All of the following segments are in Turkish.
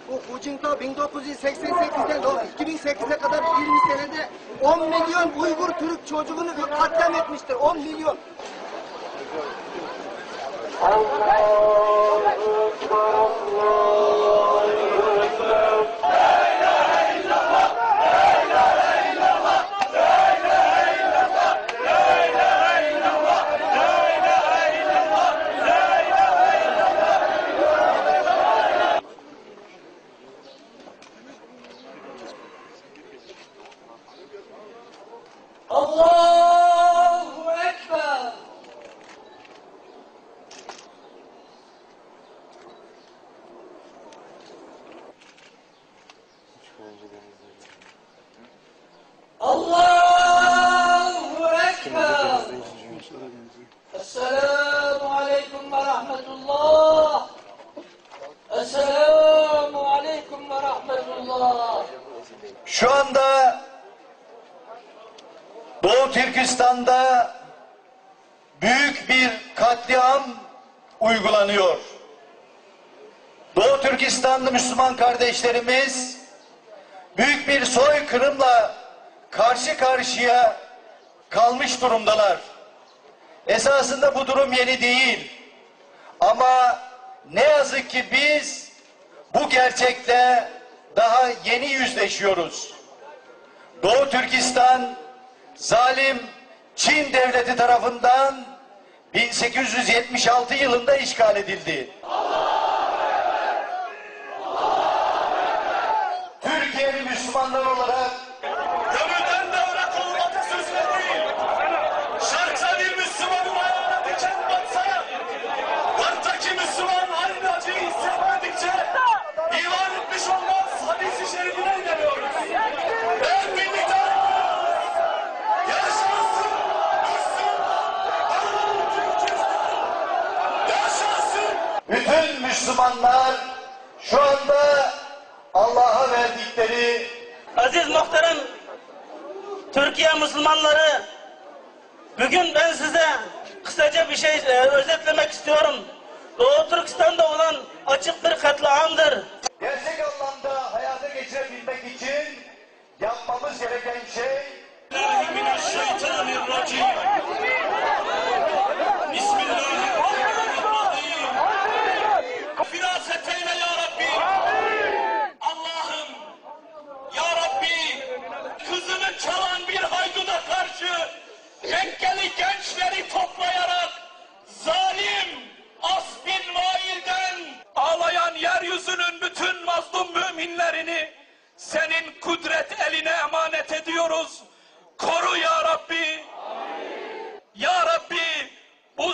Bu Fucing'da 1988'den 2008'e kadar 20 senede 10 milyon Uygur Türk çocuğunu katliam etmiştir. 10 milyon. Allahu Ekber. Allahu Ekber. Esselamu Aleyküm ve Rahmetullah. Esselamu Aleyküm ve Rahmetullah. Şu anda Doğu Türkistan'da büyük bir katliam uygulanıyor. Doğu Türkistanlı Müslüman kardeşlerimiz büyük bir soykırımla karşı karşıya kalmış durumdalar. Esasında bu durum yeni değil. Ama ne yazık ki biz bu gerçekle daha yeni yüzleşiyoruz. Doğu Türkistan zalim Çin devleti tarafından 1876 yılında işgal edildi. Türkiye'li Müslümanlar olarak Gönülden devre kurulmak sözleri, şarksa bir Müslümanın ayağına diken batsa, varttaki Müslüman aynı acıyı hissetmedikçe iman etmiş olmaz hadis-i şerifine inanıyoruz. Ben birlikte yaşasın yaşasın. bütün Müslümanlar şu anda Allah'a verdikleri Aziz muhterem Türkiye Müslümanları, bugün ben size kısaca bir şey özetlemek istiyorum. Doğu Türkistan'da olan açık bir katliamdır. gerçek anlamda hayata geçirebilmek için yapmamız gereken şey Mineşşeytanirracim. Bismillahirrahmanirrahim. Firaset eyle ya Rabbi. Allah'ım, ya Rabbi, kızını çalan bir hayduda karşı Mekkeli gençleri toplayarak zalim As bin Vail'den ağlayan yeryüzünün bütün mazlum müminlerini senin kudret eline emanet ediyoruz. Koru ya Rabbi. Ya Rabbi, bu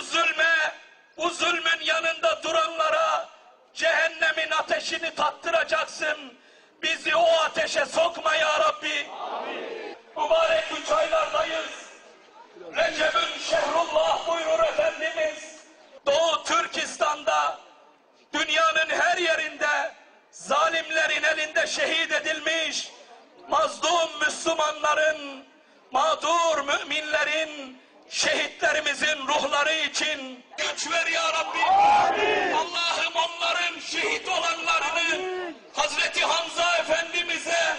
zulmün yanında duranlara cehennemin ateşini tattıracaksın. Bizi o ateşe sokma ya Rabbi. Mübarek 3 aylardayız. Recep'ün şehrullah buyurur Efendimiz. Doğu Türkistan'da dünyanın her yerinde zalimlerin elinde şehit edilmiş mazlum Müslümanların, mağdur müminlerin, şehitlerimizin ruhları için güç ver ya Rabbi. Allah'ım onların şehit olanlarını Hazreti Hamza Efendimiz'e